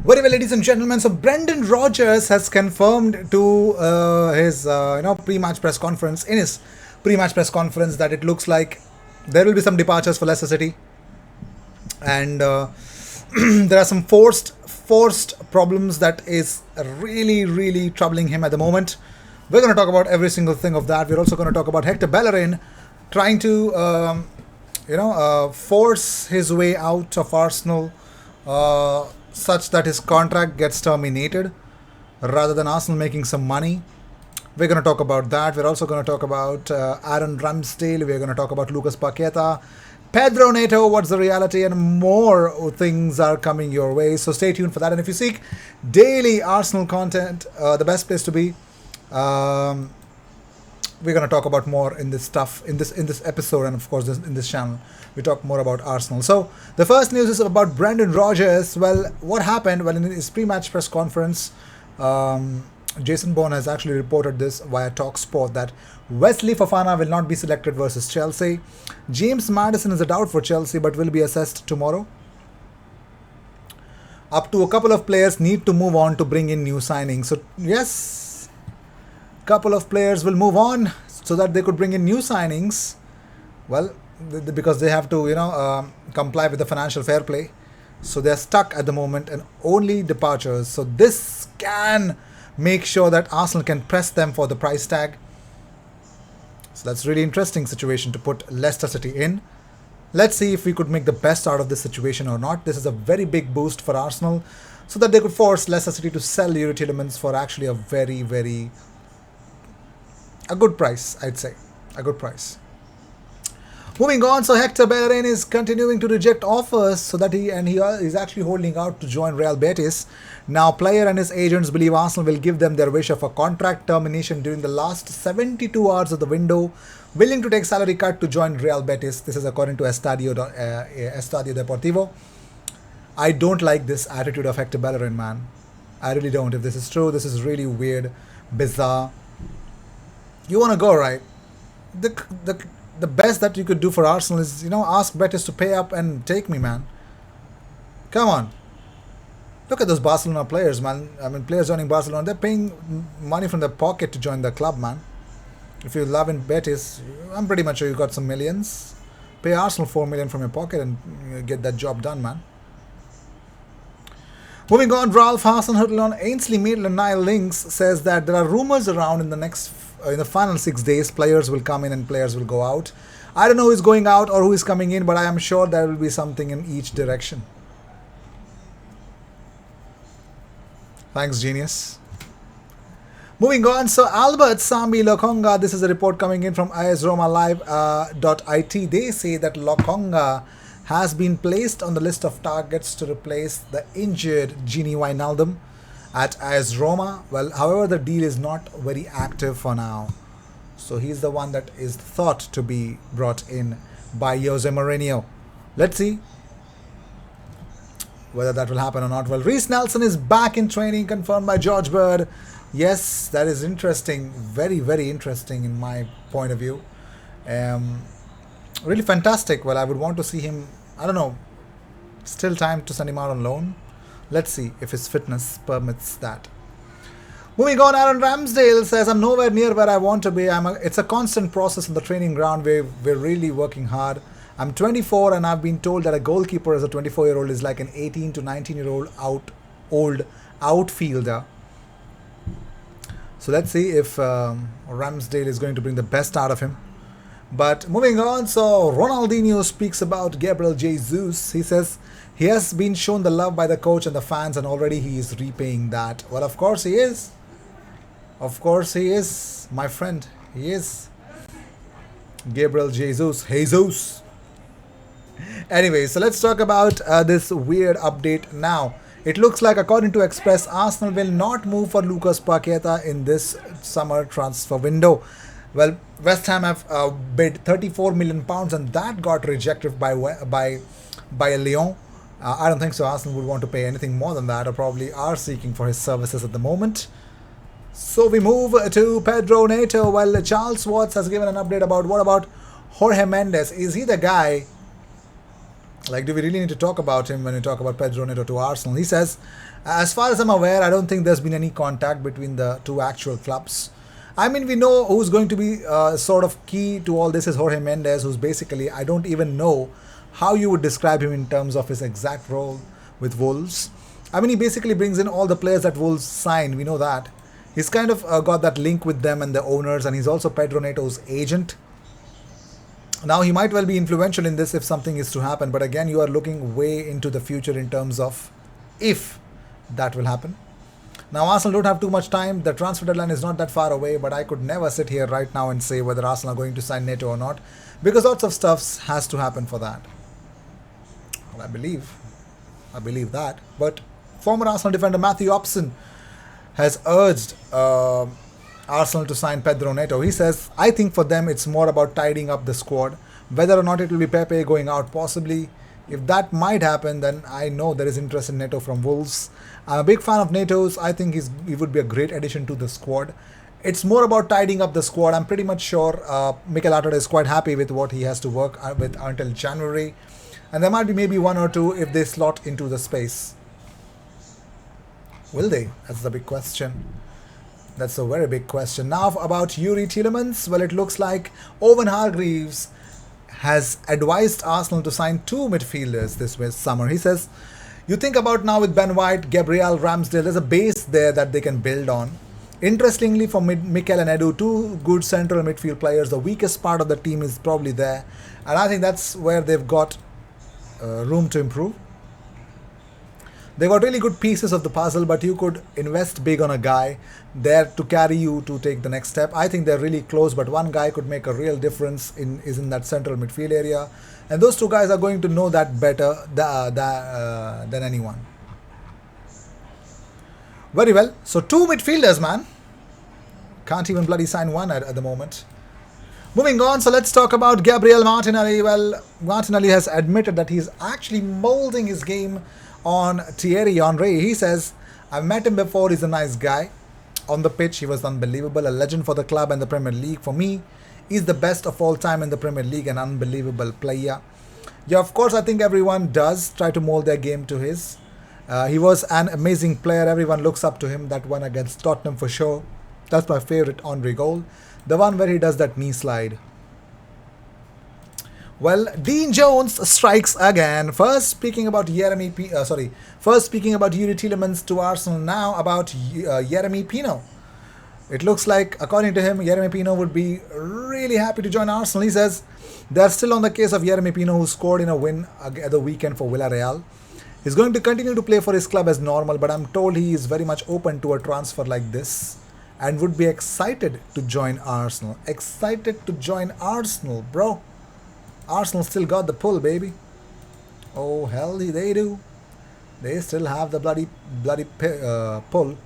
Very well, ladies and gentlemen. So Brendan Rodgers has confirmed to his pre-match press conference that it looks like there will be some departures for Leicester City, and there are some forced problems that is really troubling him at the moment. We're going to talk about every single thing of that. We're also going to talk about Hector Bellerin trying to force his way out of Arsenal, such that his contract gets terminated rather than Arsenal making some money. We're going to talk about that. We're also going to talk about Aaron Ramsdale. We're going to talk about Lucas Paqueta, Pedro Neto, what's the reality, and more things are coming your way. So stay tuned for that. And if you seek daily Arsenal content, the best place to be. We're going to talk about more in this stuff in this episode, and of course in this channel we talk more about Arsenal. So the first news is about Brendan Rodgers. Well, what happened? Well, in his pre-match press conference, Jason Bourne has actually reported this via TalkSport that Wesley Fofana will not be selected versus Chelsea. James Maddison is a doubt for Chelsea but will be assessed tomorrow. Up to a couple of players need to move on to bring in new signings. So yes, couple of players will move on so that they could bring in new signings. Well, because they have to comply with the financial fair play, so they're stuck at the moment and only departures. So this can make sure that Arsenal can press them for the price tag. So that's really interesting situation to put Leicester City in. Let's see if we could make the best out of this situation or not. This is a very big boost for Arsenal, so that they could force Leicester City to sell Yuri Tielemans for actually a a good price, I'd say. A good price. Moving on, so Hector Bellerin is continuing to reject offers, so that he is actually holding out to join Real Betis. Now, player and his agents believe Arsenal will give them their wish of a contract termination during the last 72 hours of the window, willing to take salary cut to join Real Betis. This is according to Estadio Deportivo. I don't like this attitude of Hector Bellerin, man. I really don't. If this is true, this is really weird, bizarre. You want to go, right? The best that you could do for Arsenal is, ask Betis to pay up and take me, man. Come on. Look at those Barcelona players, man. I mean, players joining Barcelona, they're paying money from their pocket to join the club, man. If you love in Betis, I'm pretty much sure you got some millions. Pay Arsenal 4 million from your pocket and get that job done, man. Moving on, Ralph Hasenhüttl on Ainsley Maitland-Niles Links says that there are rumors around in the final 6 days, players will come in and players will go out. I don't know who is going out or who is coming in, but I am sure there will be something in each direction. Thanks, genius. Moving on, so Albert Sambi Lokonga, this is a report coming in from AS-Roma-Live.it. They say that Lokonga has been placed on the list of targets to replace the injured Gini Wijnaldum at AS Roma. Well, however, the deal is not very active for now. So he's the one that is thought to be brought in by Jose Mourinho. Let's see whether that will happen or not. Well, Reece Nelson is back in training, confirmed by George Bird. Yes, that is interesting. Very interesting in my point of view. Really fantastic. Well, I would want to see him. I don't know. Still time to send him out on loan. Let's see if his fitness permits that. Moving on, Aaron Ramsdale says, I'm nowhere near where I want to be. It's a constant process in the training ground. We're really working hard. I'm 24 and I've been told that a goalkeeper as a 24-year-old is like an 18 to 19-year-old outfielder. So let's see if Ramsdale is going to bring the best out of him. But moving on, so Ronaldinho speaks about Gabriel Jesus. He says he has been shown the love by the coach and the fans, and already he is repaying that. Well, of course he is. Of course he is, my friend. He is. Gabriel Jesus. Anyway, so let's talk about this weird update now. It looks like, according to Express, Arsenal will not move for Lucas Paqueta in this summer transfer window. Well, West Ham have bid £34 million, and that got rejected by Lyon. I don't think so. Arsenal would want to pay anything more than that, or probably are seeking for his services at the moment. So we move to Pedro Neto. Well, Charles Watts has given an update about what about Jorge Mendes. Is he the guy Like, do we really need to talk about him when we talk about Pedro Neto to Arsenal? He says, as far as I'm aware, I don't think there's been any contact between the two actual clubs. I mean, we know who's going to be sort of key to all this is Jorge Mendes, who's basically, I don't even know how you would describe him in terms of his exact role with Wolves. I mean, he basically brings in all the players that Wolves sign, we know that. He's kind of got that link with them and the owners, and he's also Pedro Neto's agent. Now, he might well be influential in this if something is to happen, but again, you are looking way into the future in terms of if that will happen. Now, Arsenal don't have too much time. The transfer deadline is not that far away, but I could never sit here right now and say whether Arsenal are going to sign Neto or not, because lots of stuff has to happen for that. Well, I believe that. But former Arsenal defender Matthew Upson has urged Arsenal to sign Pedro Neto. He says, I think for them it's more about tidying up the squad. Whether or not it will be Pepe going out, possibly. If that might happen, then I know there is interest in Neto from Wolves. I'm a big fan of Neto's. I think he would be a great addition to the squad. It's more about tidying up the squad. I'm pretty much sure Mikel Arteta is quite happy with what he has to work with until January. And there might be maybe one or two if they slot into the space. Will they? That's the big question. That's a very big question. Now about Yuri Tielemans. Well, it looks like Owen Hargreaves has advised Arsenal to sign two midfielders this summer. He says, you think about now with Ben White, Gabriel Ramsdale, there's a base there that they can build on. Interestingly, for Mikel and Edu, two good central midfield players, the weakest part of the team is probably there. And I think that's where they've got room to improve. They got really good pieces of the puzzle, but you could invest big on a guy there to carry you to take the next step. I think they're really close, but one guy could make a real difference is in that central midfield area. And those two guys are going to know that better than anyone. Very well. So two midfielders, man. Can't even bloody sign one at the moment. Moving on, so let's talk about Gabriel Martinelli. Well, Martinelli has admitted that he's actually molding his game on Thierry Henry. He says, I've met him before, he's a nice guy. On the pitch, he was unbelievable, a legend for the club and the Premier League. For me, he's the best of all time in the Premier League, an unbelievable player. Yeah, of course, I think everyone does try to mold their game to his. He was an amazing player. Everyone looks up to him. That one against Tottenham for sure. That's my favorite Henry goal. The one where he does that knee slide. Well, Dean Jones strikes again. First speaking about Yuri Tielemans to Arsenal. Now about Yeremy Pino. It looks like, according to him, Yeremy Pino would be really happy to join Arsenal. He says they're still on the case of Yeremy Pino, who scored in a win at the weekend for Villarreal. He's going to continue to play for his club as normal, but I'm told he is very much open to a transfer like this and would be excited to join Arsenal. Excited to join Arsenal, bro. Arsenal still got the pull, baby. Oh, hell, they do. They still have the bloody pull.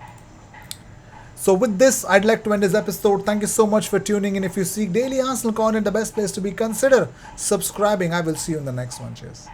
So with this, I'd like to end this episode. Thank you so much for tuning in. If you seek daily Arsenal content, the best place to be, consider subscribing. I will see you in the next one. Cheers.